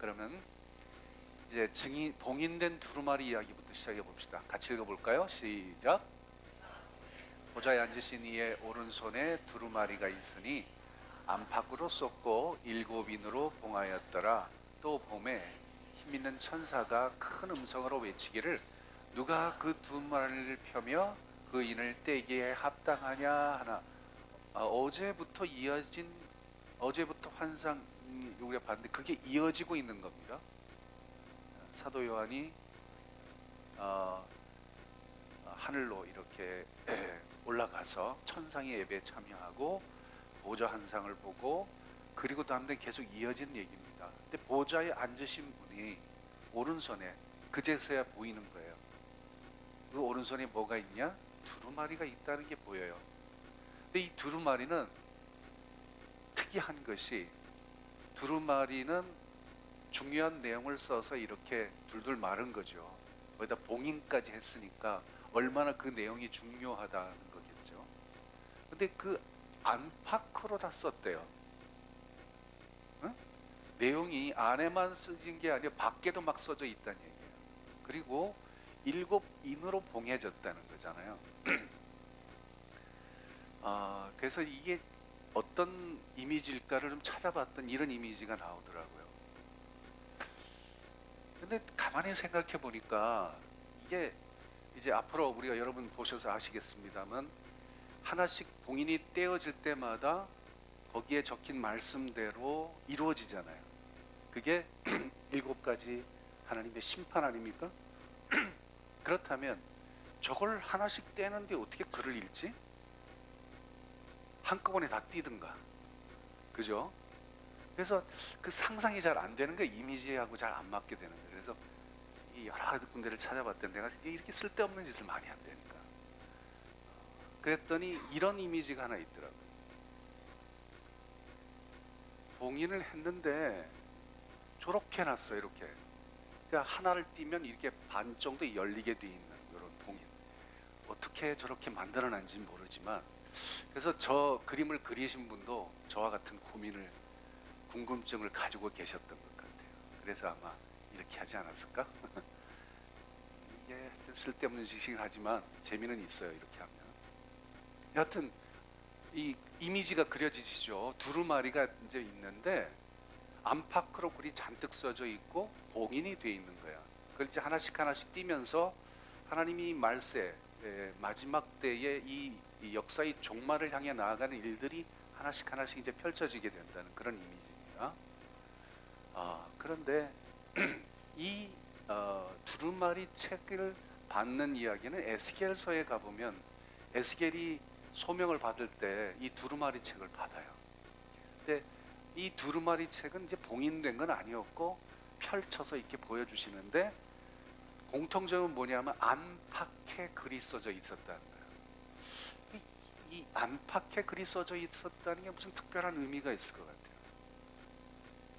그러면 이제 봉인된 두루마리 이야기부터 시작해 봅시다. 같이 읽어볼까요? 시작. 보좌에 앉으신 이의 오른손에 두루마리가 있으니 안팎으로 쏟고 7인으로 봉하였더라. 또 봄에 힘있는 천사가 큰 음성으로 외치기를 누가 그 두루마리를 펴며 그 인을 떼기에 합당하냐 하나. 어제부터 환상 우리가 봤는데 그게 이어지고 있는 겁니다. 사도 요한이 하늘로 이렇게 올라가서 천상의 예배에 참여하고 보좌 한 상을 보고 그리고 다음에 계속 이어진 얘기입니다. 근데 보좌에 앉으신 분이 오른손에 그제서야 보이는 거예요. 그 오른손에 뭐가 있냐? 두루마리가 있다는 게 보여요. 근데 이 두루마리는 특이한 것이 두루마리는 중요한 내용을 써서 이렇게 둘둘 마른 거죠. 거기다 봉인까지 했으니까 얼마나 그 내용이 중요하다는 거겠죠. 근데 그 안팎으로 다 썼대요. 응? 내용이 안에만 써진 게 아니라 밖에도 막 써져 있다는 얘기예요. 그리고 7인으로 봉해졌다는 거잖아요. 그래서 이게 어떤 이미지일까를 좀 찾아봤더니 이런 이미지가 나오더라고요. 근데 가만히 생각해 보니까 이게 이제 앞으로 우리가 여러분 보셔서 아시겠습니다만 하나씩 봉인이 떼어질 때마다 거기에 적힌 말씀대로 이루어지잖아요. 그게 7가지 하나님의 심판 아닙니까? 그렇다면 저걸 하나씩 떼는데 어떻게 글을 읽지? 한꺼번에 다 띄든가, 그죠? 그래서 그 상상이 잘 안 되는 거, 이미지하고 잘 안 맞게 되는 거예요. 그래서 이 여러 군데를 찾아봤더니 내가 이렇게 쓸데없는 짓을 많이 한다니까. 그랬더니 이런 이미지가 하나 있더라고요. 봉인을 했는데 저렇게 놨어요. 이렇게. 그러니까 하나를 띄면 이렇게 반 정도 열리게 돼 있는 이런 봉인. 어떻게 저렇게 만들어낸지 모르지만, 그래서 저 그림을 그리신 분도 저와 같은 궁금증을 가지고 계셨던 것 같아요. 그래서 아마 이렇게 하지 않았을까? 이게 하여튼 쓸데없는 짓이긴 하지만 재미는 있어요. 이렇게 하면. 여하튼 이 이미지가 그려지시죠. 두루마리가 이제 있는데 안팎으로 글이 잔뜩 써져 있고 봉인이 돼 있는 거야. 그걸 이제 하나씩 띄면서 하나님이 말세 마지막 때에 이 역사의 종말을 향해 나아가는 일들이 하나씩 이제 펼쳐지게 된다는 그런 이미지입니다. 그런데 이 두루마리 책을 받는 이야기는 에스겔서에 가보면 에스겔이 소명을 받을 때 이 두루마리 책을 받아요. 근데 이 두루마리 책은 이제 봉인된 건 아니었고 펼쳐서 이렇게 보여주시는데 공통점은 뭐냐면 안팎에 글이 써져 있었다는 거예요. 이 안팎에 글이 써져 있었다는 게 무슨 특별한 의미가 있을 것 같아요.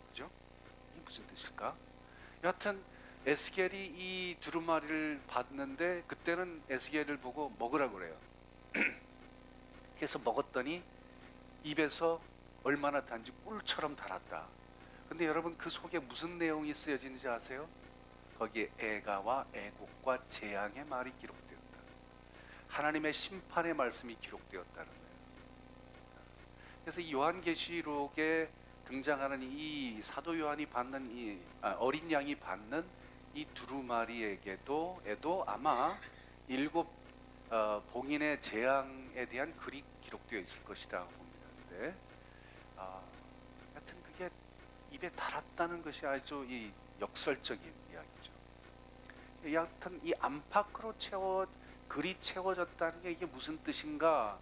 그죠? 이게 무슨 뜻일까? 여하튼 에스겔이 이 두루마리를 받는데 그때는 에스겔을 보고 먹으라고 그래요. 그래서 먹었더니 입에서 얼마나 단지 꿀처럼 달았다. 근데 여러분 그 속에 무슨 내용이 쓰여지는지 아세요? 거기에 애가와 애곡과 재앙의 말이 기록되었다. 하나님의 심판의 말씀이 기록되었다는 거예요. 그래서 이 요한계시록에 등장하는 이 사도 요한이 받는 어린 양이 받는 이 두루마리에게도 아마 7 봉인의 재앙에 대한 글이 기록되어 있을 것이다 봅니다. 근데 하여튼 그게 입에 달았다는 것이 아주 이 역설적인 이야기죠. 여하튼 이 안팎으로 글이 채워졌다는 게 이게 무슨 뜻인가?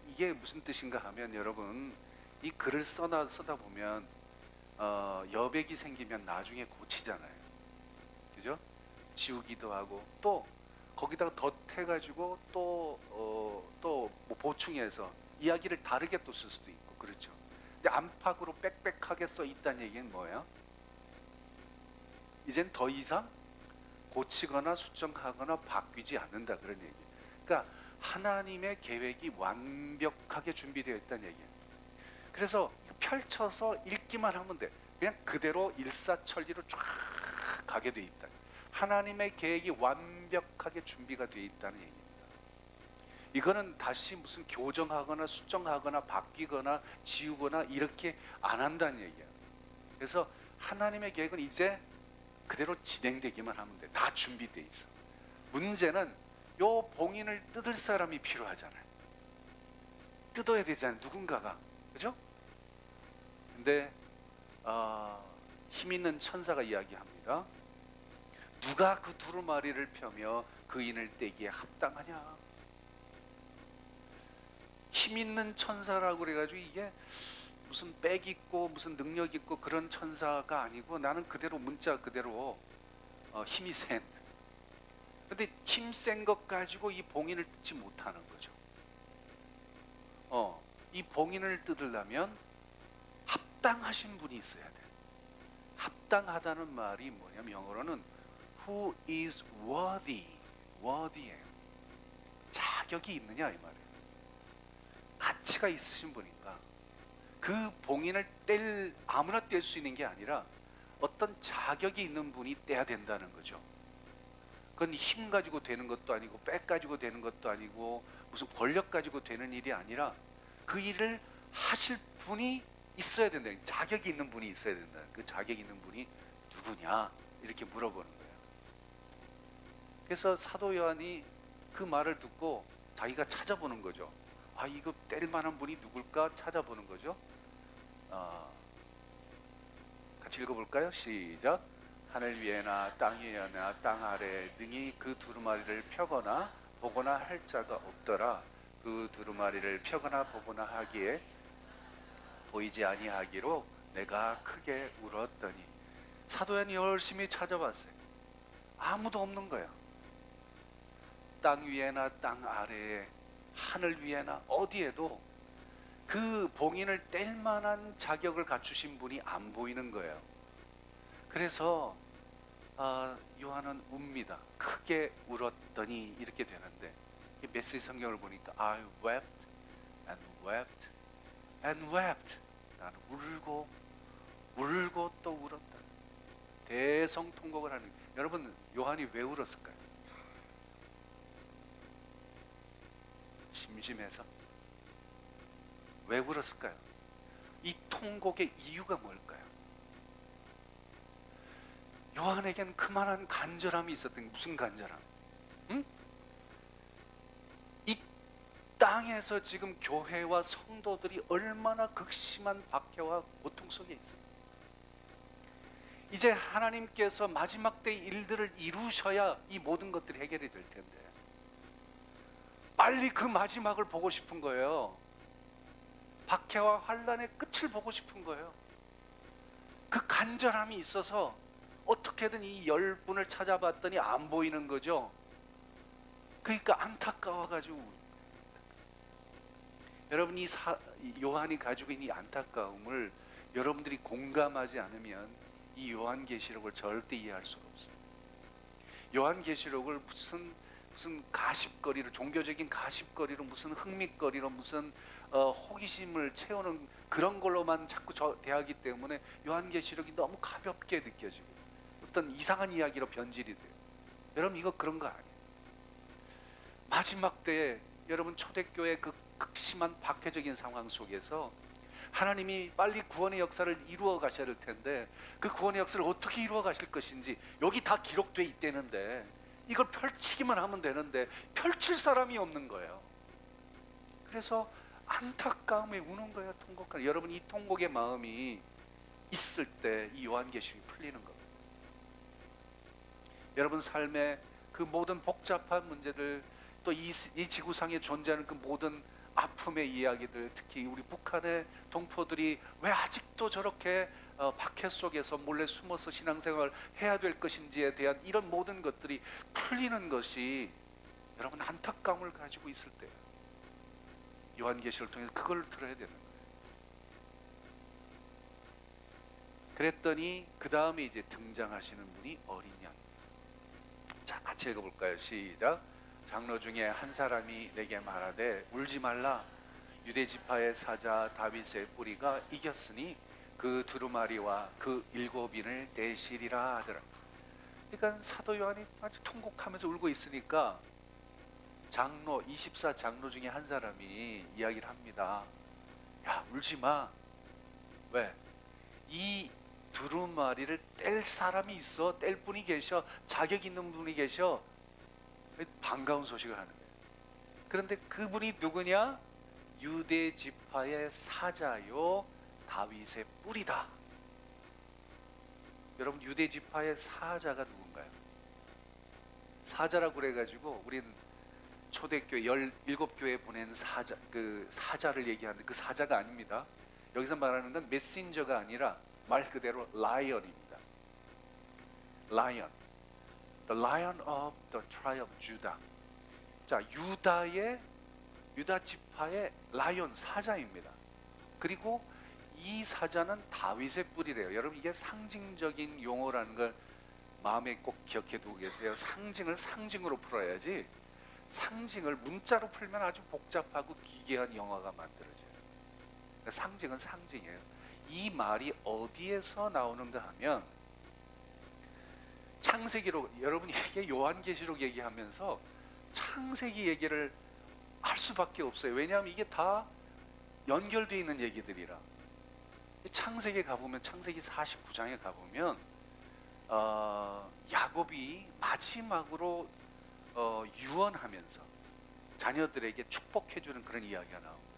이게 무슨 뜻인가 하면 여러분 이 글을 쓰다 보면 여백이 생기면 나중에 고치잖아요. 그죠? 지우기도 하고 또 거기다가 덧해가지고 또 뭐 보충해서 이야기를 다르게 또 쓸 수도 있고 그렇죠. 근데 안팎으로 빽빽하게 써 있다는 얘기는 뭐예요? 이젠 더 이상 고치거나 수정하거나 바뀌지 않는다 그런 얘기. 그러니까 하나님의 계획이 완벽하게 준비되어 있다는 얘기예요. 그래서 펼쳐서 읽기만 하면 돼. 그냥 그대로 일사천리로 쫙 가게 돼 있다. 하나님의 계획이 완벽하게 준비가 돼 있다는 얘기입니다. 이거는 다시 무슨 교정하거나 수정하거나 바뀌거나 지우거나 이렇게 안 한다는 얘기예요. 그래서 하나님의 계획은 이제 그대로 진행되기만 하면 돼. 다 준비돼 있어. 문제는 요 봉인을 뜯을 사람이 필요하잖아요. 뜯어야 되잖아요. 누군가가. 그죠? 근데 힘 있는 천사가 이야기합니다. 누가 그 두루마리를 펴며 그 인을 떼기에 합당하냐? 힘 있는 천사라고 그래가지고 이게 무슨 백 있고 무슨 능력 있고 그런 천사가 아니고 나는 그대로 문자 그대로 힘이 센. 근데 힘 센 것 가지고 이 봉인을 뜯지 못하는 거죠. 이 봉인을 뜯으려면 합당하신 분이 있어야 돼. 합당하다는 말이 뭐냐면 영어로는 who is worthy, worthy예요. 자격이 있느냐 이 말이에요. 가치가 있으신 분인가. 그 봉인을 아무나 뗄 수 있는 게 아니라 어떤 자격이 있는 분이 떼야 된다는 거죠. 그건 힘 가지고 되는 것도 아니고 백 가지고 되는 것도 아니고 무슨 권력 가지고 되는 일이 아니라 그 일을 하실 분이 있어야 된다. 자격이 있는 분이 있어야 된다. 그 자격 있는 분이 누구냐 이렇게 물어보는 거예요. 그래서 사도 요한이 그 말을 듣고 자기가 찾아보는 거죠. 아, 이거 뗄 만한 분이 누굴까 찾아보는 거죠. 같이 읽어볼까요? 시작. 하늘 위에나 땅 위에나 땅 아래 능히 그 두루마리를 펴거나 보거나 할 자가 없더라. 그 두루마리를 펴거나 보거나 하기에 보이지 아니하기로 내가 크게 울었더니. 사도 요한이 열심히 찾아봤어요. 아무도 없는 거야. 땅 위에나 땅 아래에 하늘 위에나 어디에도 그 봉인을 뗄 만한 자격을 갖추신 분이 안 보이는 거예요. 그래서 요한은 웁니다. 크게 울었더니 이렇게 되는데 메시지 성경을 보니까 I wept and wept and wept. 나는 울고 또 울었다. 대성통곡을 하는. 여러분 요한이 왜 울었을까요? 심심해서? 왜 울었을까요? 이 통곡의 이유가 뭘까요? 요한에겐 그만한 간절함이 있었던 게 무슨 간절함? 응? 이 땅에서 지금 교회와 성도들이 얼마나 극심한 박해와 고통 속에 있어요. 이제 하나님께서 마지막 때의 일들을 이루셔야 이 모든 것들이 해결이 될 텐데 빨리 그 마지막을 보고 싶은 거예요. 박해와 환난의 끝을 보고 싶은 거예요. 그 간절함이 있어서 어떻게든 이 10분을 찾아봤더니 안 보이는 거죠. 그러니까 안타까워가지고. 여러분 이 요한이 가지고 있는 이 안타까움을 여러분들이 공감하지 않으면 이 요한계시록을 절대 이해할 수가 없어요. 요한계시록을 무슨 가십거리로, 종교적인 가십거리로, 무슨 흥미거리로, 무슨 호기심을 채우는 그런 걸로만 자꾸 대하기 때문에 요한계시록이 너무 가볍게 느껴지고 어떤 이상한 이야기로 변질이 돼요. 여러분 이거 그런 거 아니에요. 마지막 때에 여러분 초대교회 그 극심한 박해적인 상황 속에서 하나님이 빨리 구원의 역사를 이루어 가셔야 될 텐데 그 구원의 역사를 어떻게 이루어 가실 것인지 여기 다 기록돼 있다는데 이걸 펼치기만 하면 되는데 펼칠 사람이 없는 거예요. 그래서 안타까움에 우는 거예요. 통곡하는. 여러분 이 통곡의 마음이 있을 때 이 요한계시록이 풀리는 겁니다. 여러분 삶의 그 모든 복잡한 문제들 또 이 지구상에 존재하는 그 모든 아픔의 이야기들, 특히 우리 북한의 동포들이 왜 아직도 저렇게 박해 속에서 몰래 숨어서 신앙생활을 해야 될 것인지에 대한 이런 모든 것들이 풀리는 것이 여러분 안타까움을 가지고 있을 때예요. 요한계시를 통해서 그걸 들어야 되는 거예요. 그랬더니 그 다음에 이제 등장하시는 분이 어린 양. 자, 같이 읽어볼까요? 시작. 장로 중에 한 사람이 내게 말하되 울지 말라. 유대 지파의 사자 다윗의 뿌리가 이겼으니 그 두루마리와 그 일곱인을 내시리라 하더라. 그러니까 사도 요한이 아주 통곡하면서 울고 있으니까 장로 24 장로 중에 한 사람이 이야기를 합니다. 야, 울지 마. 왜? 이 두루마리를 뗄 사람이 있어. 뗄 분이 계셔. 자격 있는 분이 계셔. 반가운 소식을 하는 거예요. 그런데 그분이 누구냐? 유대 지파의 사자요 다윗의 뿔이다. 여러분, 유대 지파의 사자가 누군가요? 사자라고 그래가지고 우린 초대교회 17교회 보낸 사자, 그 사자를 얘기하는데 그 사자가 아닙니다. 여기서 말하는 건 메신저가 아니라 말 그대로 라이언입니다. 라이언, the lion of the tribe of Judah. 자, 유다 지파의 라이언, 사자입니다. 그리고 이 사자는 다윗의 뿔이래요. 여러분, 이게 상징적인 용어라는 걸 마음에 꼭 기억해 두고 계세요. 상징을 상징으로 풀어야지, 상징을 문자로 풀면 아주 복잡하고 기괴한 영화가 만들어져요. 그러니까 상징은 상징이에요. 이 말이 어디에서 나오는가 하면 창세기로, 여러분이 이게 요한계시록 얘기하면서 창세기 얘기를 할 수밖에 없어요. 왜냐하면 이게 다 연결되어 있는 얘기들이라. 창세기에 가보면, 창세기 49장에 가보면 야곱이 마지막으로 유언하면서 자녀들에게 축복해주는 그런 이야기가 나옵니다.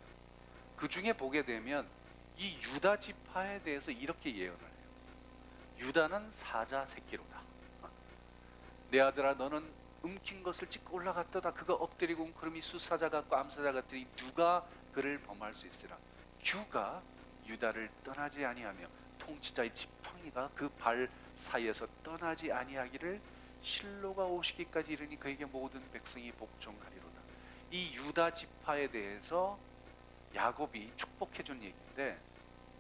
그 중에 보게 되면 이 유다 지파에 대해서 이렇게 예언을 해요. 유다는 사자 새끼로다. 내 아들아, 너는 움킨 것을 찢고 올라갔도다. 그가 엎드리고 그름이 수사자 같고 암사자 같으니 누가 그를 범할 수 있으라. 주가 유다를 떠나지 아니하며 통치자의 지팡이가 그 발 사이에서 떠나지 아니하기를 실로가 오시기까지 이르니 그에게 모든 백성이 복종하리로다. 이 유다 지파에 대해서 야곱이 축복해 준 얘기인데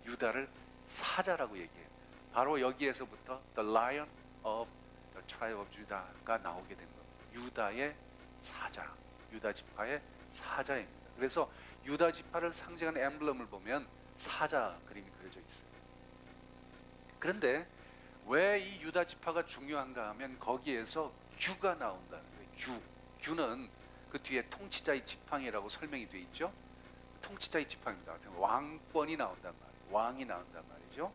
유다를 사자라고 얘기해요. 바로 여기에서부터 the lion of the tribe of Judah가 나오게 된 겁니다. 유다의 사자, 유다 지파의 사자입니다. 그래서 유다 지파를 상징하는 엠블럼을 보면 사자 그림이 그려져 있어요. 그런데 왜 이 유다 지파가 중요한가 하면 거기에서 규가 나온다는 거예요. 규는 그 뒤에 통치자의 지팡이라고 설명이 되어 있죠. 통치자의 지팡이입니다. 왕권이 나온단 말이에요. 왕이 나온단 말이죠.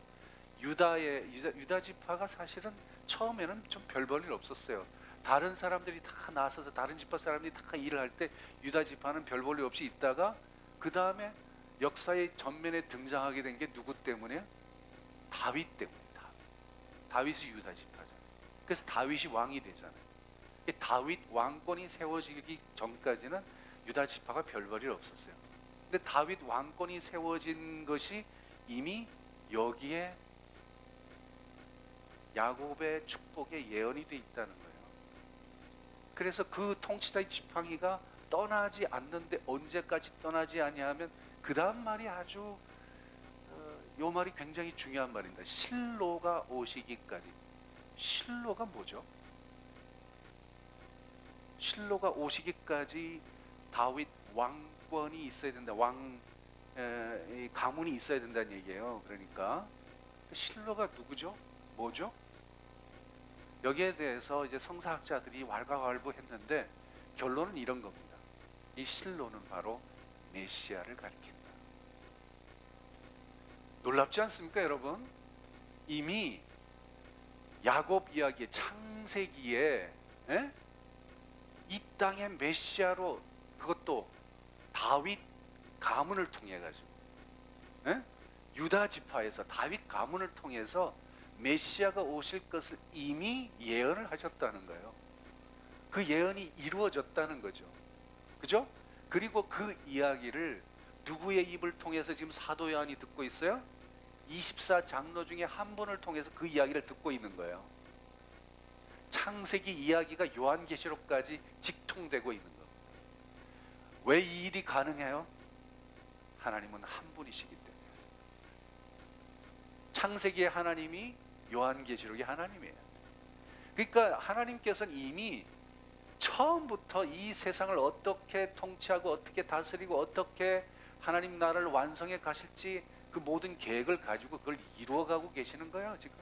유다 지파가 사실은 처음에는 좀 별 볼 일 없었어요. 다른 사람들이 다 나서서 다른 지파 사람들이 다 일을 할 때 유다 지파는 별 볼 일 없이 있다가 그 다음에 역사의 전면에 등장하게 된 게 누구 때문에? 다윗 때문에. 다윗이 유다 지파잖아요. 그래서 다윗이 왕이 되잖아요. 다윗 왕권이 세워지기 전까지는 유다 지파가 별 볼 일 없었어요. 근데 다윗 왕권이 세워진 것이 이미 여기에 야곱의 축복의 예언이 돼 있다는 거예요. 그래서 그 통치자의 지팡이가 떠나지 않는데 언제까지 떠나지 아니하면 그 다음 말이 아주 요 말이 굉장히 중요한 말입니다. 실로가 오시기까지. 실로가 뭐죠? 실로가 오시기까지 다윗 왕권이 있어야 된다. 가문이 있어야 된다는 얘기예요. 그러니까 실로가 누구죠? 뭐죠? 여기에 대해서 이제 성사학자들이 왈가왈부했는데 결론은 이런 겁니다. 이 실로는 바로 메시아를 가리킨다. 놀랍지 않습니까, 여러분? 이미 야곱 이야기의 창세기에 이 땅의 메시아로, 그것도 다윗 가문을 통해 가지고 유다 지파에서 다윗 가문을 통해서 메시아가 오실 것을 이미 예언을 하셨다는 거예요. 그 예언이 이루어졌다는 거죠. 그죠? 그리고 그 이야기를 누구의 입을 통해서 지금 사도 요한이 듣고 있어요? 24 장로 중에 한 분을 통해서 그 이야기를 듣고 있는 거예요. 창세기 이야기가 요한계시록까지 직통되고 있는 거예요. 왜 이 일이 가능해요? 하나님은 한 분이시기 때문에. 창세기의 하나님이 요한계시록의 하나님이에요. 그러니까 하나님께서는 이미 처음부터 이 세상을 어떻게 통치하고 어떻게 다스리고 어떻게 하나님 나라를 완성해 가실지 그 모든 계획을 가지고 그걸 이루어가고 계시는 거예요. 지금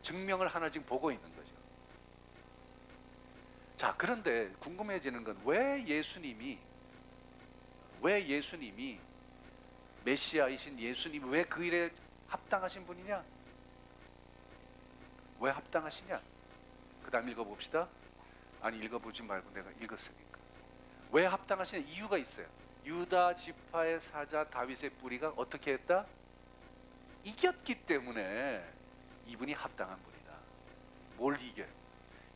증명을 하나 지금 보고 있는 거죠. 자, 그런데 궁금해지는 건 왜 예수님이 메시아이신 예수님이 왜 그 일에 합당하신 분이냐? 왜 합당하시냐? 그 다음 읽어봅시다. 아니, 읽어보지 말고 내가 읽었으니까. 왜 합당하시냐? 이유가 있어요. 유다 지파의 사자 다윗의 뿌리가 어떻게 했다? 이겼기 때문에 이분이 합당한 분이다. 뭘 이겨요?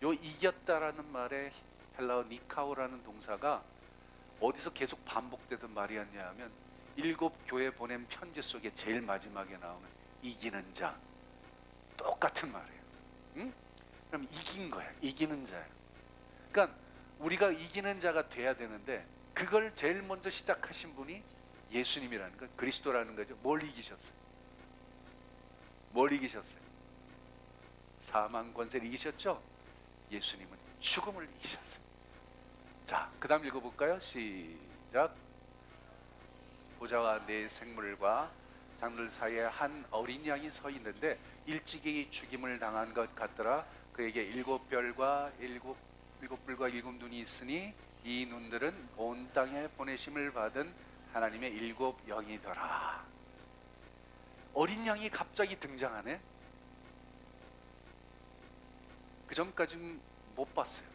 요 이겼다라는 말에 헬라어 니카오라는 동사가 어디서 계속 반복되던 말이었냐 하면 7 교회 보낸 편지 속에 제일 마지막에 나오는 이기는 자, 똑같은 말이에요. 응? 그럼 이긴 거야. 이기는 자야. 그러니까 우리가 이기는 자가 돼야 되는데 그걸 제일 먼저 시작하신 분이 예수님이라는 거, 그리스도라는 거죠. 뭘 이기셨어요? 뭘 이기셨어요? 사망 권세를 이기셨죠? 예수님은 죽음을 이기셨어요. 자, 그 다음 읽어볼까요? 시작. 보좌와 네 생물과 장들 사이에 한 어린 양이 서 있는데 일찍이 죽임을 당한 것 같더라. 그에게 7별과 7뿔과 7눈이 있으니 이 눈들은 온 땅에 보내심을 받은 하나님의 7 영이더라. 어린 양이 갑자기 등장하네. 그 전까지는 못 봤어요,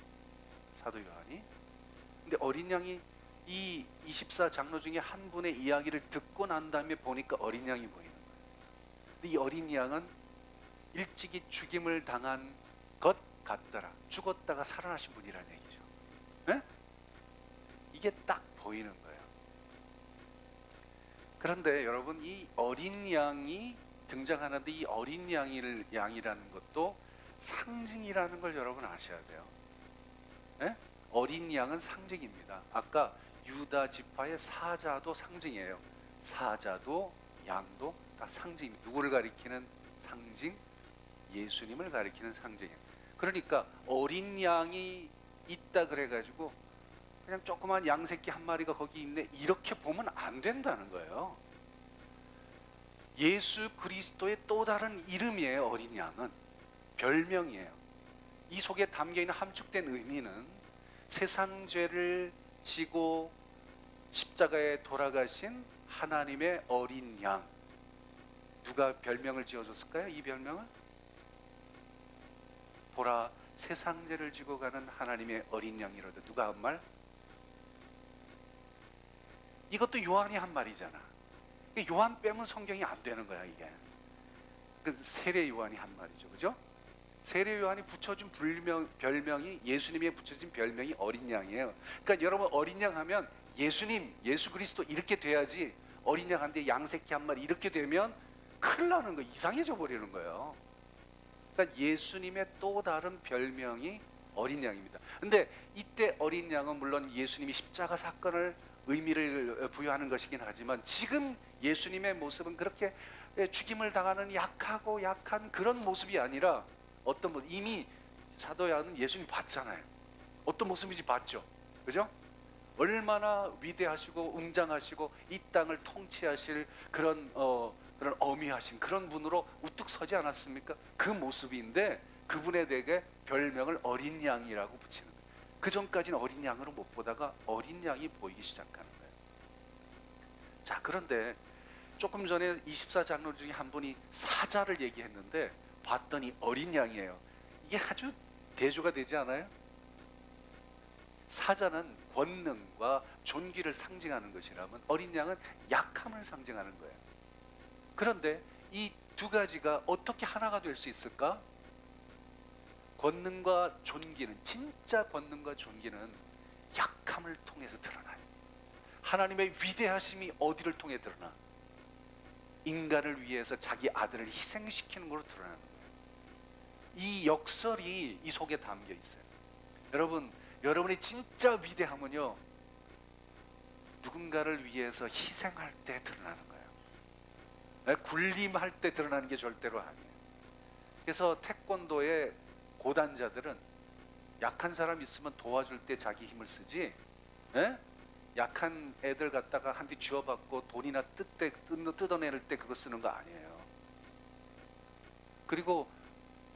사도 요한이. 근데 어린 양이 이 24장로 중에 한 분의 이야기를 듣고 난 다음에 보니까 어린 양이 보이는 거예요. 근데 이 어린 양은 일찍이 죽임을 당한 것 같더라. 죽었다가 살아나신 분이라는 얘기죠. 네? 이게 딱 보이는 거예요. 그런데 여러분, 이 어린 양이 등장하는데 이 어린 양이라는 것도 상징이라는 걸 여러분 아셔야 돼요. 네? 어린 양은 상징입니다. 아까 유다 지파의 사자도 상징이에요. 사자도 양도 다 상징. 누구를 가리키는 상징? 예수님을 가리키는 상징이에요. 그러니까 어린 양이 있다 그래가지고 그냥 조그만 양새끼 한 마리가 거기 있네 이렇게 보면 안 된다는 거예요. 예수 그리스도의 또 다른 이름이에요. 어린 양은 별명이에요. 이 속에 담겨있는 함축된 의미는 세상 죄를 지고 십자가에 돌아가신 하나님의 어린 양. 누가 별명을 지어줬을까요? 이 별명을? 보라, 세상 죄를 지고 가는 하나님의 어린 양이로다. 누가 한 말? 이것도 요한이 한 말이잖아. 요한 빼면 성경이 안 되는 거야, 이게. 그 세례 요한이 한 말이죠, 그죠? 세례 요한이 붙여준 별명이, 예수님이 붙여준 별명이 어린 양이에요. 그러니까 여러분, 어린 양 하면 예수님, 예수 그리스도 이렇게 돼야지. 어린 양 한데 양새끼 한 마리 이렇게 되면 큰일 나는 거, 이상해져 버리는 거예요. 그러니까 예수님의 또 다른 별명이 어린 양입니다. 근데 이때 어린 양은 물론 예수님이 십자가 사건을 의미를 부여하는 것이긴 하지만 지금 예수님의 모습은 그렇게 죽임을 당하는 약하고 약한 그런 모습이 아니라 어떤 모습, 이미 사도 요한은 예수님 봤잖아요. 어떤 모습인지 봤죠, 그죠? 얼마나 위대하시고 웅장하시고 이 땅을 통치하실 그런 어미하신 그런 분으로 우뚝 서지 않았습니까? 그 모습인데 그분에 대해 별명을 어린 양이라고 붙이는 거예요. 그 전까지는 어린 양으로 못 보다가 어린 양이 보이기 시작하는 거예요. 자, 그런데 조금 전에 24장로 중에 한 분이 사자를 얘기했는데 봤더니 어린 양이에요. 이게 아주 대조가 되지 않아요? 사자는 권능과 존귀를 상징하는 것이라면 어린 양은 약함을 상징하는 거예요. 그런데 이 두 가지가 어떻게 하나가 될 수 있을까? 권능과 존귀는, 진짜 권능과 존귀는 약함을 통해서 드러나요. 하나님의 위대하심이 어디를 통해 드러나? 인간을 위해서 자기 아들을 희생시키는 것으로 드러나는 거예요. 이 역설이 이 속에 담겨 있어요. 여러분이 진짜 위대함은요, 누군가를 위해서 희생할 때 드러나는 거예요. 군림할 때 드러나는 게 절대로 아니에요. 그래서 태권도의 고단자들은 약한 사람 있으면 도와줄 때 자기 힘을 쓰지, 약한 애들 갖다가 한 대 쥐어받고 돈이나 뜯어낼 때 그거 쓰는 거 아니에요. 그리고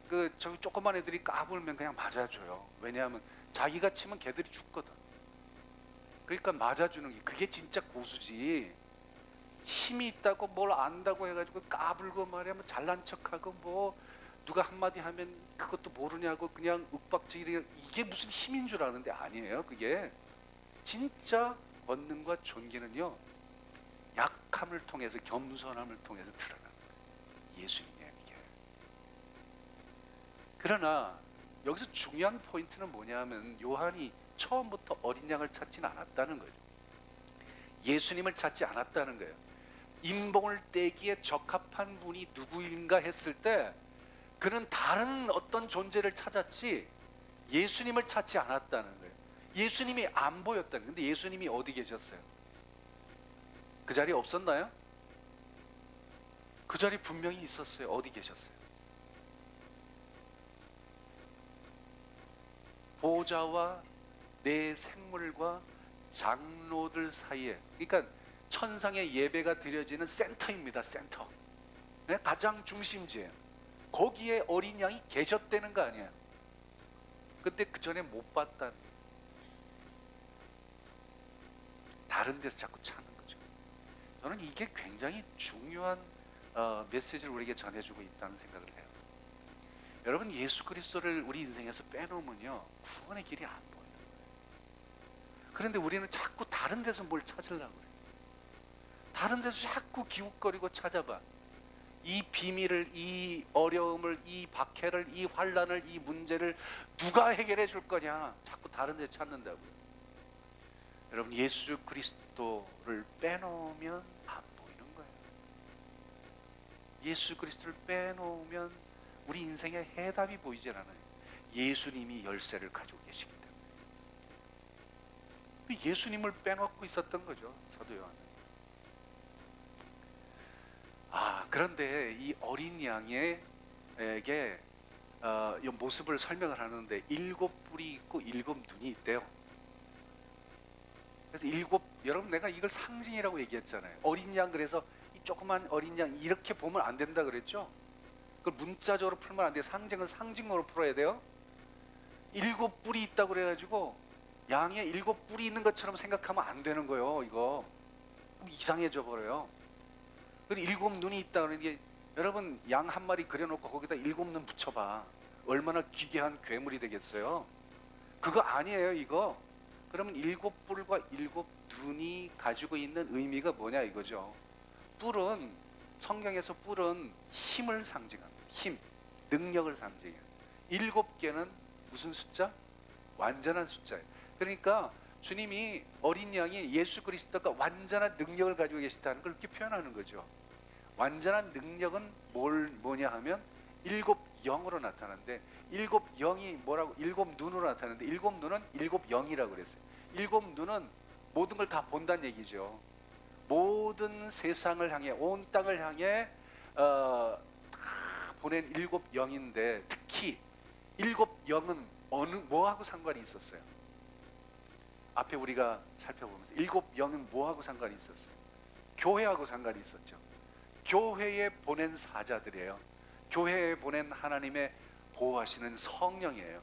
그 저기 조그만 애들이 까불면 그냥 맞아줘요. 왜냐하면 자기가 치면 걔들이 죽거든. 그러니까 맞아주는 게 그게 진짜 고수지. 힘이 있다고 뭘 안다고 해가지고 까불고 말이야, 뭐 잘난 척하고 뭐 누가 한마디 하면 그것도 모르냐고 그냥 윽박지르, 이게 무슨 힘인 줄 아는데 아니에요. 그게 진짜 권능과 존귀는요, 약함을 통해서, 겸손함을 통해서 드러나는 거예요. 예수님의 이게. 그러나 여기서 중요한 포인트는 뭐냐면 요한이 처음부터 어린 양을 찾지는 않았다는 거죠. 예수님을 찾지 않았다는 거예요. 임봉을 떼기에 적합한 분이 누구인가 했을 때 그는 다른 어떤 존재를 찾았지 예수님을 찾지 않았다는 거예요. 예수님이 안 보였다는 거예요. 근데 예수님이 어디 계셨어요? 그 자리에 없었나요? 그 자리에 분명히 있었어요. 어디 계셨어요? 보좌와 내 생물과 장로들 사이에, 그러니까 천상의 예배가 드려지는 센터입니다. 센터. 네? 가장 중심지예요. 거기에 어린 양이 계셨다는 거 아니에요. 근데 그 전에 못 봤다는, 다른 데서 자꾸 찾는 거죠. 저는 이게 굉장히 중요한 메시지를 우리에게 전해주고 있다는 생각을 해요. 여러분, 예수 그리스도를 우리 인생에서 빼놓으면요, 구원의 길이 안 보여요. 그런데 우리는 자꾸 다른 데서 뭘 찾으려고 그래요. 다른 데서 자꾸 기웃거리고 찾아봐. 이 비밀을, 이 어려움을, 이 박해를, 이 환난을, 이 문제를 누가 해결해 줄 거냐, 자꾸 다른 데 찾는다고요. 여러분, 예수 그리스도를 빼놓으면 안 보이는 거예요. 예수 그리스도를 빼놓으면 우리 인생의 해답이 보이질 않아요. 예수님이 열쇠를 가지고 계시기 때문에. 예수님을 빼놓고 있었던 거죠, 사도 요한은. 그런데 이 어린 양에게 이 모습을 설명을 하는데 7뿔이 있고 7눈이 있대요. 그래서 여러분, 내가 이걸 상징이라고 얘기했잖아요. 어린 양, 그래서 이 조그만 어린 양 이렇게 보면 안 된다 그랬죠. 그걸 문자적으로 풀면 안 돼요. 상징은 상징으로 풀어야 돼요. 7뿔이 있다고 그래가지고 양에 7뿔이 있는 것처럼 생각하면 안 되는 거예요. 이거 이상해져 버려요. 그리고 7눈이 있다 그러는 게, 여러분, 양 한 마리 그려놓고 거기다 7눈 붙여봐. 얼마나 기괴한 괴물이 되겠어요. 그거 아니에요, 이거. 그러면 7뿔과 7눈이 가지고 있는 의미가 뭐냐 이거죠. 뿔은, 성경에서 뿔은 힘을 상징합니다. 힘, 능력을 상징해요. 7개는 무슨 숫자? 완전한 숫자예요. 그러니까 주님이, 어린 양이 예수 그리스도가 완전한 능력을 가지고 계시다는 걸 이렇게 표현하는 거죠. 완전한 능력은 뭐냐 하면 7영으로 나타나는데, 7영이 뭐라고? 7눈으로 나타나는데, 7눈은 7영이라고 그랬어요. 7눈은 모든 걸 다 본다는 얘기죠. 모든 세상을 향해, 온 땅을 향해 다 보낸 7영인데, 특히 7영은 뭐하고 상관이 있었어요? 앞에 우리가 살펴보면서 7영은 뭐하고 상관이 있었어요? 교회하고 상관이 있었죠. 교회에 보낸 사자들이에요. 교회에 보낸 하나님의 보호하시는 성령이에요.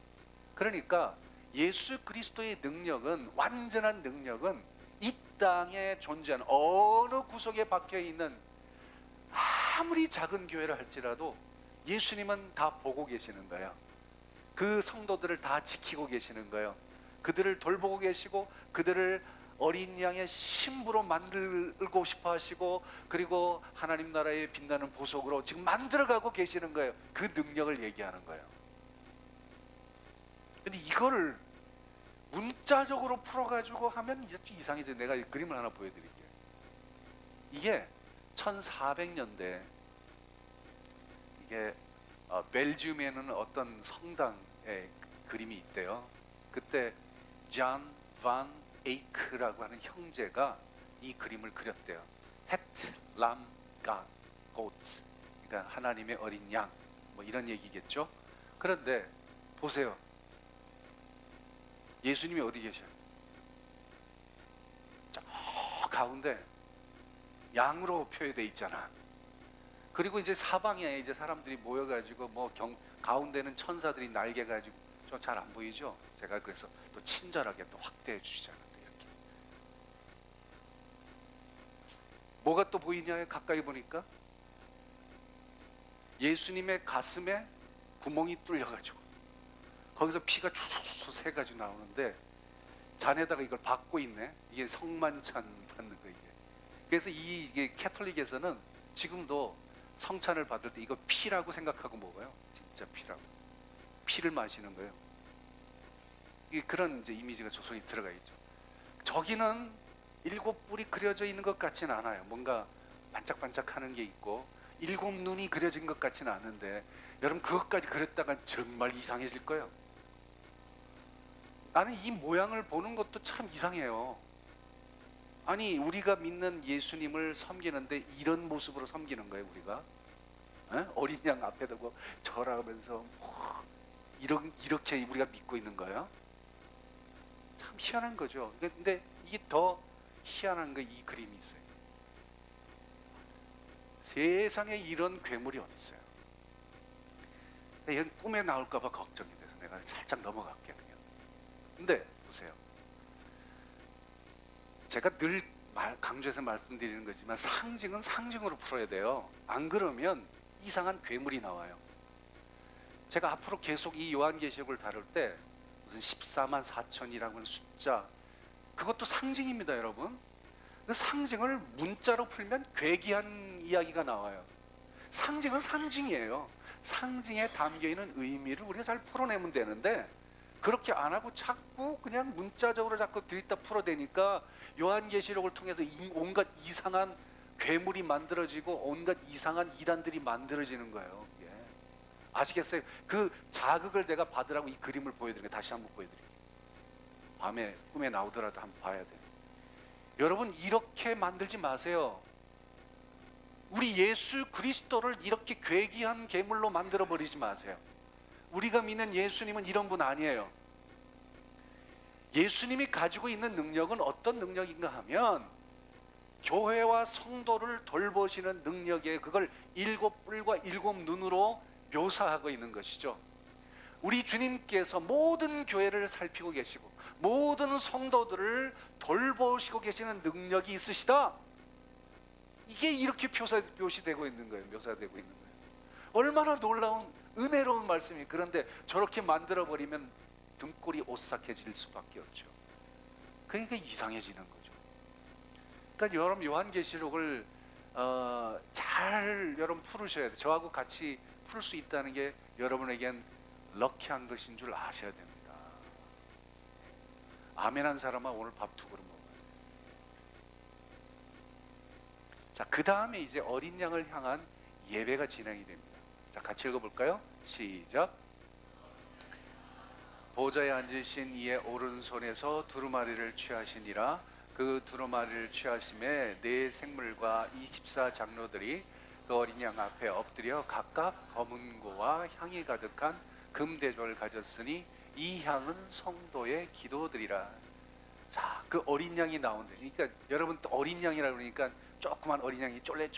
그러니까 예수 그리스도의 능력은, 완전한 능력은 이 땅에 존재하는 어느 구석에 박혀있는 아무리 작은 교회를 할지라도 예수님은 다 보고 계시는 거예요. 그 성도들을 다 지키고 계시는 거예요. 그들을 돌보고 계시고, 그들을 어린 양의 신부로 만들고 싶어 하시고, 그리고 하나님 나라의 빛나는 보석으로 지금 만들어가고 계시는 거예요. 그 능력을 얘기하는 거예요. 근데 이거를 문자적으로 풀어가지고 하면 이제 좀 이상해져. 내가 그림을 하나 보여드릴게요. 이게 1400년대, 이게 벨지움에는 어떤 성당의 그림이 있대요. 그때 존 반 에이크라고 하는 형제가 이 그림을 그렸대요. Het Lam God Goats, 그러니까 하나님의 어린 양, 뭐 이런 얘기겠죠. 그런데 보세요. 예수님이 어디 계셔요? 가운데 양으로 표현되어 있잖아. 그리고 이제 사방에 이제 사람들이 모여가지고 뭐 가운데는 천사들이 날개 가지고 좀 잘 안 보이죠? 제가 그래서 또 친절하게 또 확대해 주시잖아. 또 이렇게 뭐가 또 보이냐요? 가까이 보니까 예수님의 가슴에 구멍이 뚫려가지고 거기서 피가 추추추 새가지고 나오는데 잔에다가 이걸 받고 있네. 이게 성만찬 받는 거 이게. 그래서 이게 캐톨릭에서는 지금도 성찬을 받을 때 이거 피라고 생각하고 먹어요. 진짜 피라고. 피를 마시는 거예요. 이게 그런 이제 이미지가 조성이 들어가 있죠. 저기는 7뿔이 그려져 있는 것 같지는 않아요. 뭔가 반짝반짝하는 게 있고 7눈이 그려진 것 같지는 않은데 여러분 그것까지 그렸다간 정말 이상해질 거예요. 나는 이 모양을 보는 것도 참 이상해요. 아니 우리가 믿는 예수님을 섬기는데 이런 모습으로 섬기는 거예요 우리가? 에? 어린 양 앞에 두고 절하면서 이렇게 우리가 믿고 있는 거예요? 참 희한한 거죠. 근데 이게 더 희한한 거 이 그림이 있어요. 세상에 이런 괴물이 어디 있어요? 얘는 꿈에 나올까 봐 걱정이 돼서 내가 살짝 넘어갈게요 그냥. 근데 보세요. 제가 늘 강조해서 말씀드리는 거지만 상징은 상징으로 풀어야 돼요. 안 그러면 이상한 괴물이 나와요. 제가 앞으로 계속 이 요한계시록을 다룰 때 무슨 14만 4천이라고 하는 숫자 그것도 상징입니다 여러분. 그 상징을 문자로 풀면 괴기한 이야기가 나와요. 상징은 상징이에요. 상징에 담겨있는 의미를 우리가 잘 풀어내면 되는데 그렇게 안 하고 자꾸 그냥 문자적으로 자꾸 들이다 풀어대니까 요한계시록을 통해서 온갖 이상한 괴물이 만들어지고 온갖 이상한 이단들이 만들어지는 거예요. 예. 아시겠어요? 그 자극을 내가 받으라고 이 그림을 보여드릴게요. 다시 한번 보여드릴게요. 밤에 꿈에 나오더라도 한번 봐야 돼요. 여러분 이렇게 만들지 마세요. 우리 예수 그리스도를 이렇게 괴기한 괴물로 만들어 버리지 마세요. 우리가 믿는 예수님은 이런 분 아니에요. 예수님이 가지고 있는 능력은 어떤 능력인가 하면 교회와 성도를 돌보시는 능력에 그걸 7뿔과 7눈으로 묘사하고 있는 것이죠. 우리 주님께서 모든 교회를 살피고 계시고 모든 성도들을 돌보시고 계시는 능력이 있으시다. 이게 이렇게 표시되고 있는 거예요. 묘사되고 있는 거예요. 얼마나 놀라운 은혜로운 말씀이. 그런데 저렇게 만들어버리면 등골이 오싹해질 수밖에 없죠. 그러니까 이상해지는 거죠. 그러니까 여러분 요한계시록을 잘 여러분 풀으셔야 돼요. 저하고 같이 풀 수 있다는 게 여러분에겐 럭키한 것인 줄 아셔야 됩니다. 아멘한 사람은 오늘 밥 2그릇 먹어요. 자, 그 다음에 이제 어린 양을 향한 예배가 진행이 됩니다. 자, 같이 읽어볼까요? 시작. 보좌에 앉으신 이의 오른손에서 두루마리를 취하시니라. 그 두루마리를 취하심에 네 생물과 24 장로들이 그 어린 양 앞에 엎드려 각각 검은 고와 향이 가득한 금대접을 가졌으니 이 향은 성도의 기도들이라. 자, 그 어린 양이 나온다. 그러니까 여러분 또 어린 양이라 그러니까 조그만 어린 양이 쫄래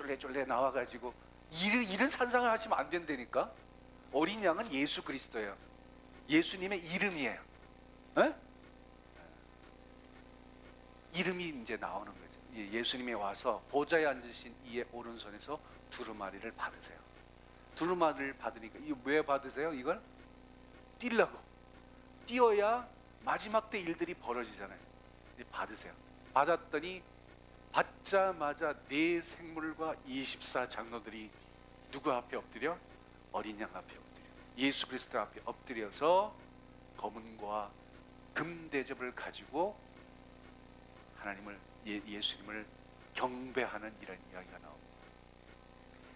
나와가지고 이런 산상을 하시면 안 된다니까. 어린 양은 예수 그리스도예요. 예수님의 이름이에요. 에? 이름이 이제 나오는 거죠. 예수님이 와서 보좌에 앉으신 이의 오른손에서 두루마리를 받으세요. 두루마리를 받으니까 이거 왜 받으세요? 이걸 뛸라고. 뛰어야 마지막 때 일들이 벌어지잖아요. 받으세요. 받았더니 받자마자 네 생물과 24 장로들이 누구 앞에 엎드려? 어린 양 앞에 엎드려. 예수 그리스도 앞에 엎드려서 검은고와 금대접을 가지고 하나님을 예수님을 경배하는 이런 이야기가 나옵니다.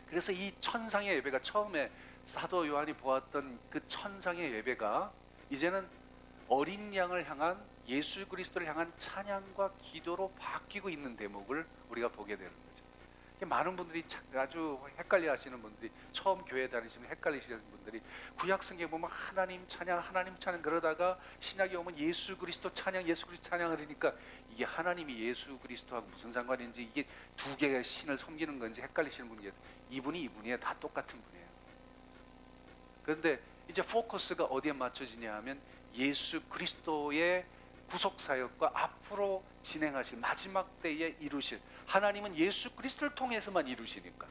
그래서 이 천상의 예배가 처음에 사도 요한이 보았던 그 천상의 예배가 이제는 어린 양을 향한 예수 그리스도를 향한 찬양과 기도로 바뀌고 있는 대목을 우리가 보게 되는 거죠. 많은 분들이 아주 헷갈려 하시는 분들이, 처음 교회 다니시면 헷갈리시는 분들이 구약 성경에 보면 하나님 찬양 그러다가 신약에 오면 예수 그리스도 찬양 그러니까 이게 하나님이 예수 그리스도하고 무슨 상관인지, 이게 두 개의 신을 섬기는 건지 헷갈리시는 분이 계세요. 이분이에요. 다 똑같은 분이에요. 그런데 이제 포커스가 어디에 맞춰지냐 하면 예수 그리스도의 구속사역과 앞으로 진행하실 마지막 때에 이루실, 하나님은 예수 그리스도를 통해서만 이루시니까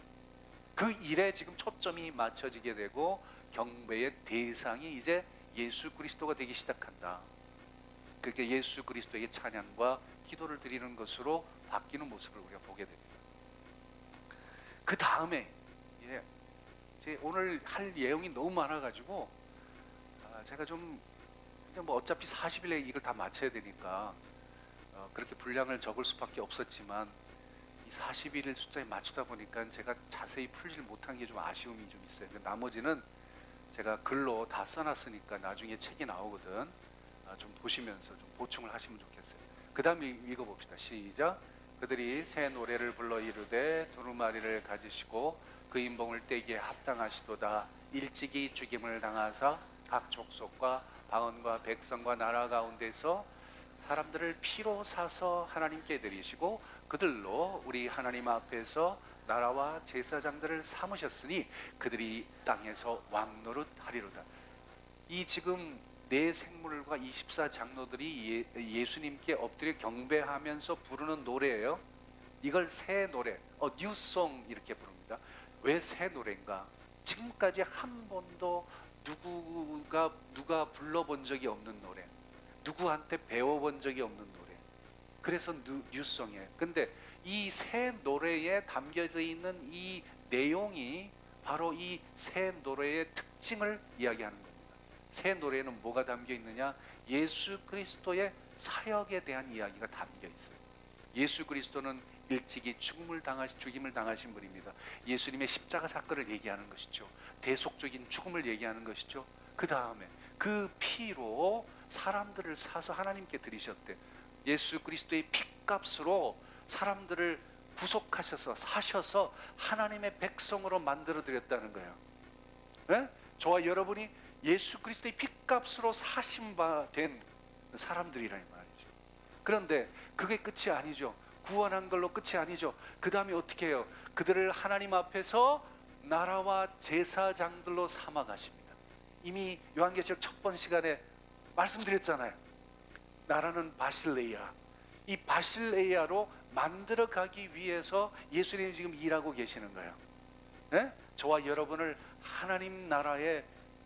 그 일에 지금 초점이 맞춰지게 되고 경배의 대상이 이제 예수 그리스도가 되기 시작한다. 그렇게 예수 그리스도의 찬양과 기도를 드리는 것으로 바뀌는 모습을 우리가 보게 됩니다. 그 다음에 오늘 할 내용이 너무 많아가지고 제가 좀 뭐 어차피 40일에 이걸 다 마쳐야 되니까 그렇게 분량을 적을 수밖에 없었지만, 이 41일 숫자에 맞추다 보니까 제가 자세히 풀지를 못한 게 좀 아쉬움이 좀 있어요. 나머지는 제가 글로 다 써놨으니까 나중에 책이 나오거든. 좀 보시면서 좀 보충을 하시면 좋겠어요. 그 다음에 읽어봅시다. 시작. 그들이 새 노래를 불러 이르되 두루마리를 가지시고 그 인봉을 떼기에 합당하시도다. 일찍이 죽임을 당하사 각 족속과 방언과 백성과 나라 가운데서 사람들을 피로 사서 하나님께 드리시고 그들로 우리 하나님 앞에서 나라와 제사장들을 삼으셨으니 그들이 땅에서 왕노릇하리로다. 이 지금 네 생물과 24장로들이 예수님께 엎드려 경배하면서 부르는 노래예요. 이걸 새 노래, 뉴송 이렇게 부릅니다. 왜 새 노래인가? 지금까지 한 번도 누가 불러본 적이 없는 노래, 누구한테 배워본 적이 없는 노래. 그래서 뉴송이에요. 근데 이 새 노래에 담겨져 있는 이 내용이 바로 이 새 노래의 특징을 이야기하는 겁니다. 새 노래에는 뭐가 담겨 있느냐? 예수 그리스도의 사역에 대한 이야기가 담겨 있어요. 예수 그리스도는 일찍이 죽임을 당하신 분입니다. 예수님의 십자가 사건을 얘기하는 것이죠. 대속적인 죽음을 얘기하는 것이죠. 그 다음에 그 피로 사람들을 사서 하나님께 드리셨대. 예수 그리스도의 피값으로 사람들을 구속하셔서 사셔서 하나님의 백성으로 만들어 드렸다는 거예요. 네? 저와 여러분이 예수 그리스도의 피값으로 사신 바 된 사람들이라는 말이죠. 그런데 그게 끝이 아니죠. 구원한 걸로 끝이 아니죠. 그 다음에 어떻게 해요? 그들을 하나님 앞에서 나라와 제사장들로 삼아 가십니다. 이미 요한계시록 첫 번 시간에 말씀드렸잖아요. 나라는 바실레이아, 이 바실레이아로 만들어 가기 위해서 예수님이 지금 일하고 계시는 거예요. 네? 저와 여러분을 하나님 나라의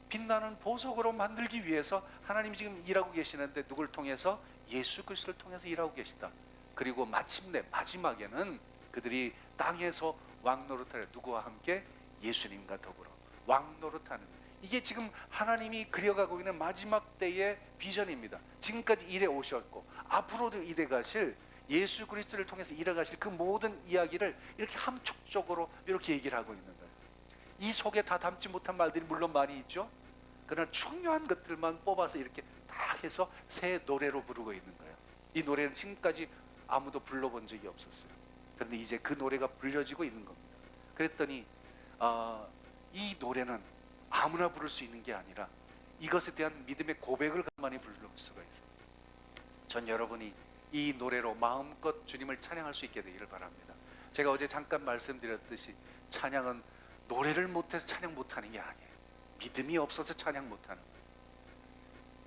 빛나는 보석으로 만들기 위해서 하나님이 지금 일하고 계시는데, 누굴 통해서? 예수 그리스도를 통해서 일하고 계시다. 그리고 마침내 마지막에는 그들이 땅에서 왕노릇하려, 누구와 함께? 예수님과 더불어 왕노릇하는, 이게 지금 하나님이 그려가고 있는 마지막 때의 비전입니다. 지금까지 일해 오셨고 앞으로도 이래 가실 예수 그리스도를 통해서 일어가실 그 모든 이야기를 이렇게 함축적으로 이렇게 얘기를 하고 있는 거예요. 이 속에 다 담지 못한 말들이 물론 많이 있죠. 그러나 중요한 것들만 뽑아서 이렇게 다 해서 새 노래로 부르고 있는 거예요. 이 노래는 지금까지 아무도 불러본 적이 없었어요. 그런데 이제 그 노래가 불려지고 있는 겁니다. 그랬더니 이 노래는 아무나 부를 수 있는 게 아니라 이것에 대한 믿음의 고백을 가만히 부를 수가 있어요. 전 여러분이 이 노래로 마음껏 주님을 찬양할 수 있게 되기를 바랍니다. 제가 어제 잠깐 말씀드렸듯이 찬양은 노래를 못해서 찬양 못하는 게 아니에요. 믿음이 없어서 찬양 못하는 거예요.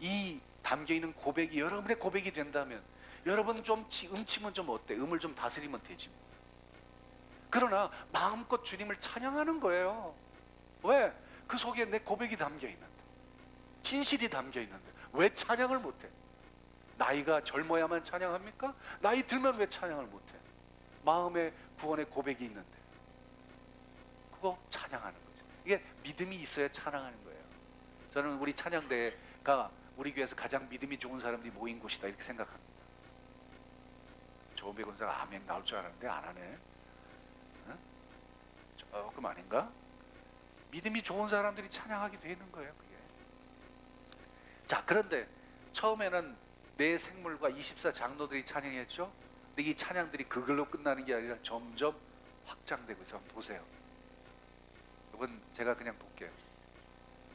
이 담겨있는 고백이 여러분의 고백이 된다면, 여러분 좀 음치면 좀 어때? 음을 좀 다스리면 되지. 그러나 마음껏 주님을 찬양하는 거예요. 왜? 그 속에 내 고백이 담겨 있는데, 진실이 담겨 있는데 왜 찬양을 못해? 나이가 젊어야만 찬양합니까? 나이 들면 왜 찬양을 못해? 마음에 구원의 고백이 있는데 그거 찬양하는 거죠. 이게 믿음이 있어야 찬양하는 거예요. 저는 우리 찬양대가 우리 교회에서 가장 믿음이 좋은 사람들이 모인 곳이다 이렇게 생각합니다. 조은배 권사가 아멘 나올 줄 알았는데 안 하네. 응? 조금 아닌가? 믿음이 좋은 사람들이 찬양하게 되는 거예요. 그게. 자, 그런데 처음에는 네 생물과 24장로들이 찬양했죠. 근데 이 찬양들이 그걸로 끝나는 게 아니라 점점 확장되고 있어요. 한번 보세요. 이건 제가 그냥 볼게요.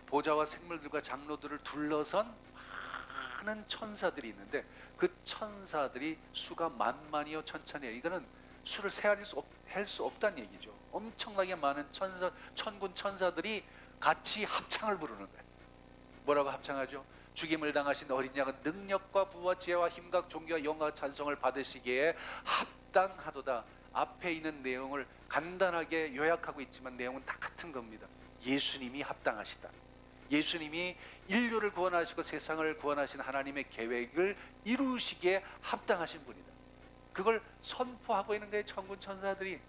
보좌와 생물들과 장로들을 둘러선 많은 천사들이 있는데 그 천사들이 수가 만만이요 천천이에요. 이거는 수를 헤아릴 수 없다는 얘기죠. 엄청나게 많은 천군 천사들이 같이 합창을 부르는 거예요. 뭐라고 합창하죠? 죽임을 당하신 어린 양은 능력과 부와 지혜와 힘과 존귀와 영광과 찬송을 받으시기에 합당하도다. 앞에 있는 내용을 간단하게 요약하고 있지만 내용은 다 같은 겁니다. 예수님이 합당하시다. 예수님이 인류를 구원하시고 세상을 구원하신 하나님의 계획을 이루시기에 합당하신 분이다. 그걸 선포하고 있는 거예요. 천군 천사들이.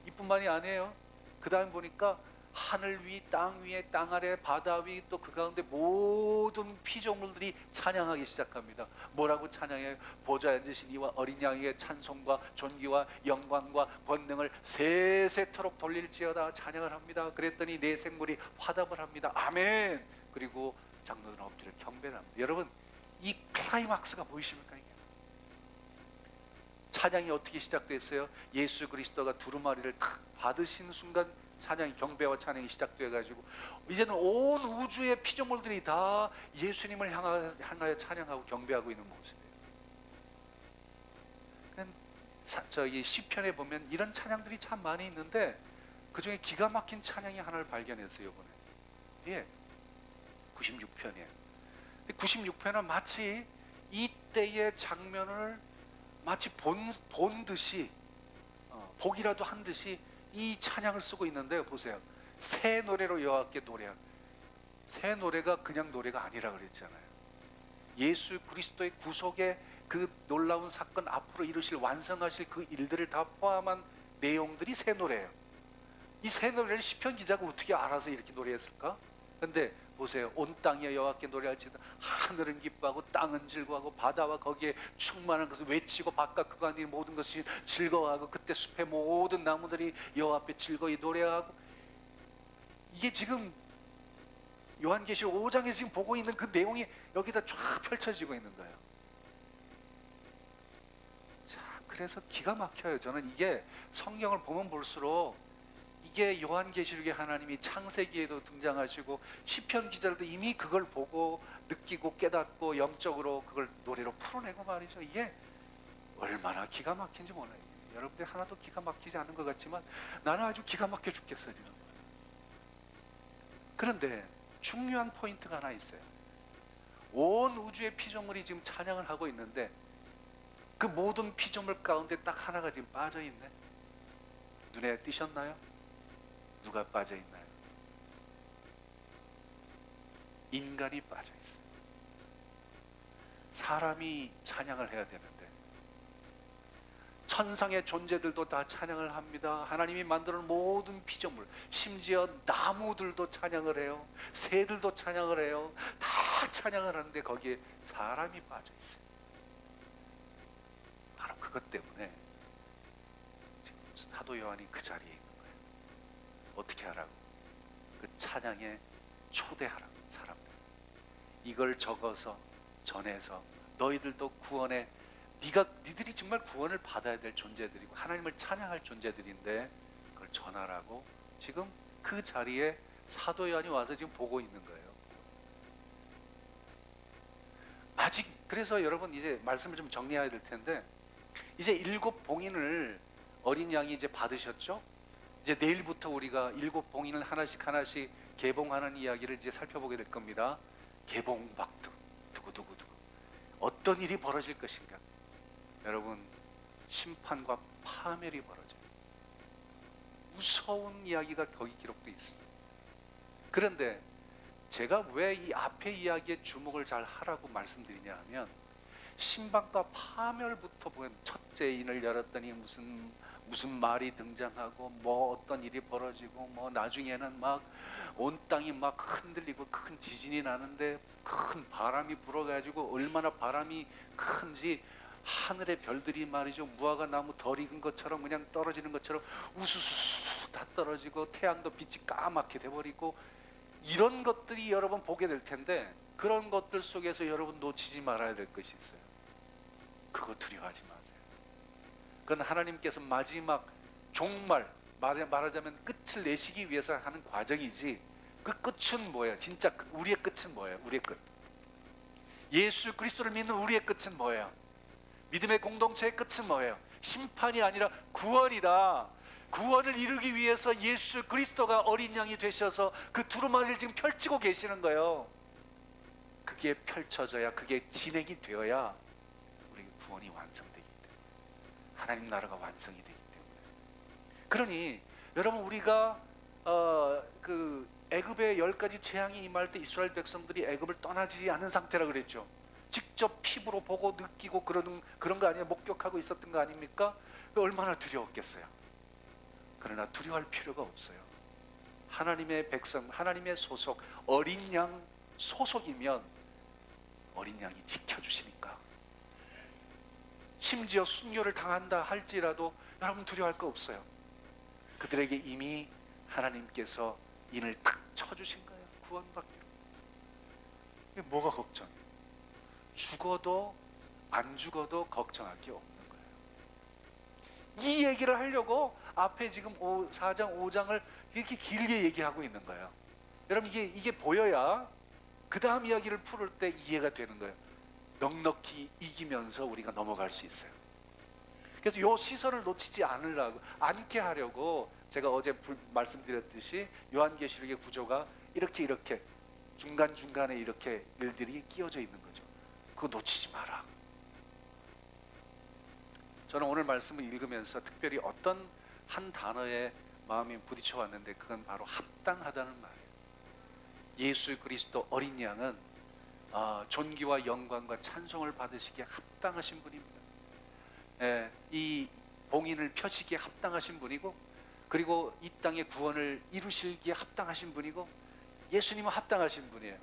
이뿐만이 아니에요. 그 다음 보니까 하늘 위, 땅 위에, 땅 아래, 바다 위, 또 그 가운데 모든 피조물들이 찬양하기 시작합니다. 뭐라고 찬양해요? 보좌에 앉으신 이와 어린 양에게 찬송과 존귀와 영광과 권능을 세세토록 돌릴지어다 찬양을 합니다. 그랬더니 네 생물이 화답을 합니다. 아멘. 그리고 장로들은 엎드려 경배를 합니다. 여러분, 이 클라이막스가 보이십니까? 이게 찬양이 어떻게 시작됐어요? 예수 그리스도가 두루마리를 탁 받으신 순간 찬양이, 경배와 찬양이 시작돼가지고 이제는 온 우주의 피조물들이 다 예수님을 향하여 찬양하고 경배하고 있는 모습이에요. 저기 시편에 보면 이런 찬양들이 참 많이 있는데 그 중에 기가 막힌 찬양이 하나를 발견했어요. 이번에 예, 96편이에요. 96편은 마치 이때의 장면을 마치 본 듯이 복이라도 한 듯이 이 찬양을 쓰고 있는데요. 보세요. 새 노래로 여호와께 노래한. 새 노래가 그냥 노래가 아니라 그랬잖아요. 예수 그리스도의 구속의 그 놀라운 사건, 앞으로 이루실 완성하실 그 일들을 다 포함한 내용들이 새 노래예요. 이 새 노래를 시편 기자가 어떻게 알아서 이렇게 노래했을까? 근데 보세요. 온 땅이 여호와께 노래할지어다. 하늘은 기뻐하고 땅은 즐거워하고 바다와 거기에 충만한 것을 외치고 바깥 그가 아닌 모든 것이 즐거워하고 그때 숲의 모든 나무들이 여호와 앞에 즐거이 노래하고. 이게 지금 요한계시록 5장에서 지금 보고 있는 그 내용이 여기다 쫙 펼쳐지고 있는 거예요. 자, 그래서 기가 막혀요. 저는 이게 성경을 보면 볼수록 이게 요한계시록의 하나님이 창세기에도 등장하시고 시편 기자들도 이미 그걸 보고 느끼고 깨닫고 영적으로 그걸 노래로 풀어내고 말이죠. 이게 얼마나 기가 막힌지 몰라요. 여러분들 하나도 기가 막히지 않은 것 같지만 나는 아주 기가 막혀 죽겠어요 지금. 그런데 중요한 포인트가 하나 있어요. 온 우주의 피조물이 지금 찬양을 하고 있는데 그 모든 피조물 가운데 딱 하나가 지금 빠져 있네. 눈에 띄셨나요? 누가 빠져 있나요? 인간이 빠져 있어요. 사람이 찬양을 해야 되는데 천상의 존재들도 다 찬양을 합니다. 하나님이 만들어 놓은 모든 피조물, 심지어 나무들도 찬양을 해요. 새들도 찬양을 해요. 다 찬양을 하는데 거기에 사람이 빠져 있어요. 바로 그것 때문에 지금 사도 요한이 그 자리에 있는 거예요. 어떻게 하라고? 그 찬양에 초대하라고. 사람들 이걸 적어서 전해서 너희들도 구원에 니들이 정말 구원을 받아야 될 존재들이고 하나님을 찬양할 존재들인데 그걸 전하라고 지금 그 자리에 사도 요한이 와서 지금 보고 있는 거예요. 아직 그래서 여러분 이제 말씀을 좀 정리해야 될 텐데 이제 7 봉인을 어린 양이 이제 받으셨죠? 이제 내일부터 우리가 7 봉인을 하나씩 개봉하는 이야기를 이제 살펴보게 될 겁니다. 개봉박두 두구두구두구 어떤 일이 벌어질 것인가? 여러분 심판과 파멸이 벌어져요. 무서운 이야기가 거기 기록되어 있습니다. 그런데 제가 왜 이 앞에 이야기에 주목을 잘 하라고 말씀드리냐 하면 심판과 파멸부터 보면 첫째 인을 열었더니 무슨 말이 등장하고 뭐 어떤 일이 벌어지고 뭐 나중에는 막 온 땅이 막 흔들리고 큰 지진이 나는데 큰 바람이 불어가지고 얼마나 바람이 큰지 하늘의 별들이 말이죠 무화과 나무 덜 익은 것처럼 그냥 떨어지는 것처럼 우수수수 다 떨어지고 태양도 빛이 까맣게 돼버리고 이런 것들이 여러분 보게 될 텐데 그런 것들 속에서 여러분 놓치지 말아야 될 것이 있어요. 그거 두려워하지 마세요. 그건 하나님께서 마지막 종말, 말하자면 끝을 내시기 위해서 하는 과정이지, 그 끝은 뭐예요? 진짜 우리의 끝은 뭐예요? 우리의 끝, 예수 그리스도를 믿는 우리의 끝은 뭐예요? 믿음의 공동체의 끝은 뭐예요? 심판이 아니라 구원이다. 구원을 이루기 위해서 예수 그리스도가 어린 양이 되셔서 그 두루마리를 지금 펼치고 계시는 거예요. 그게 펼쳐져야, 그게 진행이 되어야 우리 구원이 완성되기 때문에, 하나님 나라가 완성이 되기 때문에. 그러니 여러분, 우리가 그 애굽의 10가지 재앙이 임할 때 이스라엘 백성들이 애굽을 떠나지 않은 상태라 그랬죠. 직접 피부로 보고 느끼고 그런 거 아니에요? 목격하고 있었던 거 아닙니까? 얼마나 두려웠겠어요. 그러나 두려워할 필요가 없어요. 하나님의 백성, 하나님의 소속, 어린 양 소속이면 어린 양이 지켜주시니까. 심지어 순교를 당한다 할지라도 여러분 두려워할 거 없어요. 그들에게 이미 하나님께서 인을 탁 쳐주신 거예요. 구원받기로. 이게 뭐가 걱정이에요? 죽어도 안 죽어도 걱정할 게 없는 거예요. 이 얘기를 하려고 앞에 지금 4장 5장을 이렇게 길게 얘기하고 있는 거예요. 여러분, 이게 보여야 그 다음 이야기를 풀을 때 이해가 되는 거예요. 넉넉히 이기면서 우리가 넘어갈 수 있어요. 그래서 이 시선을 놓치지 않게 하려고 제가 어제 말씀드렸듯이 요한계시록의 구조가 이렇게 중간중간에 이렇게 일들이 끼어져 있는 거죠. 그거 놓치지 마라. 저는 오늘 말씀을 읽으면서 특별히 어떤 한 단어에 마음이 부딪혀 왔는데, 그건 바로 합당하다는 말이에요. 예수 그리스도 어린 양은 존귀와 영광과 찬송을 받으시기에 합당하신 분입니다. 이 봉인을 펴시기에 합당하신 분이고, 그리고 이 땅의 구원을 이루시기에 합당하신 분이고, 예수님은 합당하신 분이에요.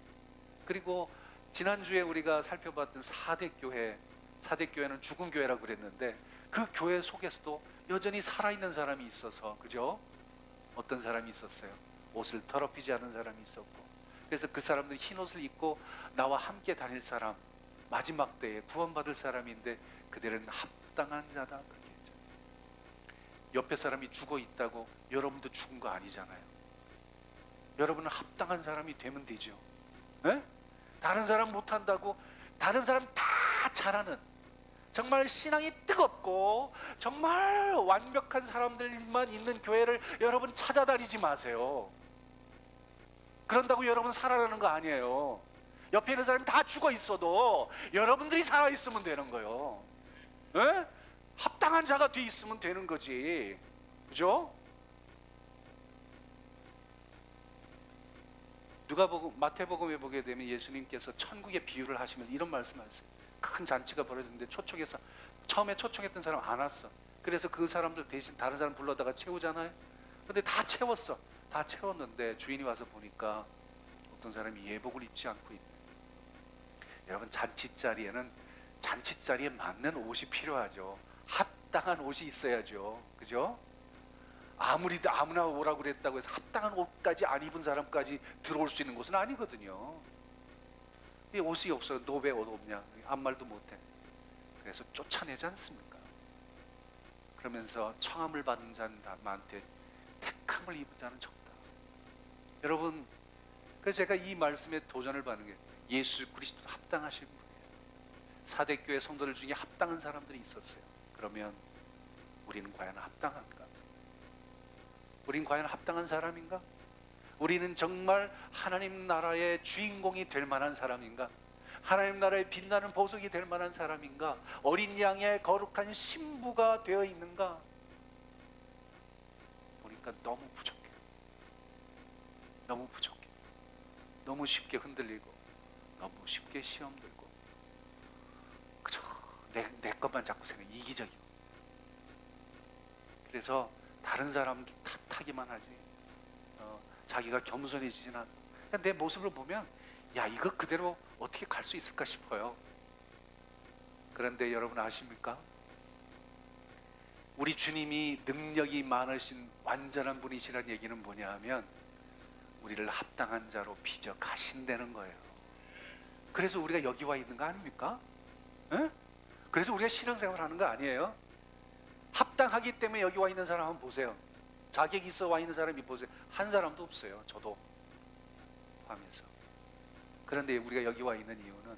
그리고 지난주에 우리가 살펴봤던 사대교회는 죽은 교회라고 그랬는데, 그 교회 속에서도 여전히 살아있는 사람이 있어서, 그죠? 어떤 사람이 있었어요? 옷을 더럽히지 않은 사람이 있었고, 그래서 그 사람들이 흰 옷을 입고 나와 함께 다닐 사람, 마지막 때에 구원받을 사람인데 그들은 합당한 자다, 그렇게 했죠. 옆에 사람이 죽어 있다고 여러분도 죽은 거 아니잖아요. 여러분은 합당한 사람이 되면 되죠. 에? 다른 사람 못한다고, 다른 사람 다 잘하는, 정말 신앙이 뜨겁고 정말 완벽한 사람들만 있는 교회를 여러분 찾아다니지 마세요. 그런다고 여러분 살아나는 거 아니에요. 옆에 있는 사람이 다 죽어 있어도 여러분들이 살아 있으면 되는 거예요. 에? 합당한 자가 돼 있으면 되는 거지. 그죠? 마태복음에 보게 되면 예수님께서 천국의 비유를 하시면서 이런 말씀하세요. 큰 잔치가 벌어졌는데 처음에 초청했던 사람 안 왔어. 그래서 그 사람들 대신 다른 사람 불러다가 채우잖아요. 근데 다 채웠어. 다 채웠는데 주인이 와서 보니까 어떤 사람이 예복을 입지 않고 있네. 여러분, 잔치자리에 맞는 옷이 필요하죠. 합당한 옷이 있어야죠. 그죠? 아무나 오라고 그랬다고 해서 합당한 옷까지 안 입은 사람까지 들어올 수 있는 곳은 아니거든요. 이 옷이 없어요. 너 왜 옷 없냐? 아무 말도 못해. 그래서 쫓아내지 않습니까? 그러면서 청함을 받은 자한테 택함을 입은 자는 적다. 여러분, 그래서 제가 이 말씀에 도전을 받는 게, 예수 그리스도 합당하신 분이에요. 사대교회 성도들 중에 합당한 사람들이 있었어요. 그러면 우리는 과연 합당한가? 우린 과연 합당한 사람인가? 우리는 정말 하나님 나라의 주인공이 될 만한 사람인가? 하나님 나라의 빛나는 보석이 될 만한 사람인가? 어린 양의 거룩한 신부가 되어 있는가? 보니까 너무 부족해. 너무 부족해. 너무 쉽게 흔들리고, 너무 쉽게 시험 들고, 그저 내 것만 자꾸 생각해. 이기적이고. 그래서 다른 사람 탓하기만 하지, 자기가 겸손해지진 않고, 내 모습을 보면 야, 이거 그대로 어떻게 갈 수 있을까 싶어요. 그런데 여러분 아십니까? 우리 주님이 능력이 많으신 완전한 분이시라는 얘기는 뭐냐 하면, 우리를 합당한 자로 빚어 가신다는 거예요. 그래서 우리가 여기 와 있는 거 아닙니까? 에? 그래서 우리가 신앙생활 하는 거 아니에요? 합당하기 때문에 여기 와 있는 사람 한번 보세요. 자격이 있어 와 있는 사람이 보세요. 한 사람도 없어요. 저도 하면서. 그런데 우리가 여기 와 있는 이유는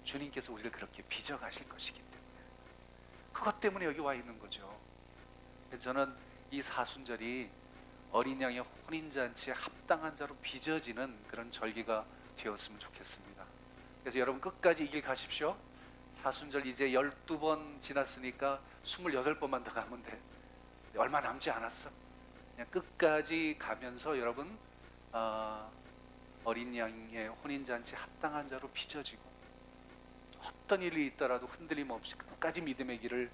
주님께서 우리를 그렇게 빚어 가실 것이기 때문에, 그것 때문에 여기 와 있는 거죠. 그래서 저는 이 사순절이 어린 양의 혼인잔치에 합당한 자로 빚어지는 그런 절기가 되었으면 좋겠습니다. 그래서 여러분 끝까지 이 길 가십시오. 사순절 이제 12번 지났으니까 28번만 더 가면 돼. 얼마 남지 않았어. 그냥 끝까지 가면서 여러분 어린 양의 혼인잔치 합당한 자로 빚어지고, 어떤 일이 있더라도 흔들림 없이 끝까지 믿음의 길을,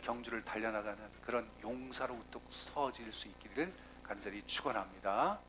경주를 달려나가는 그런 용사로 우뚝 서질 수 있기를 간절히 축원합니다.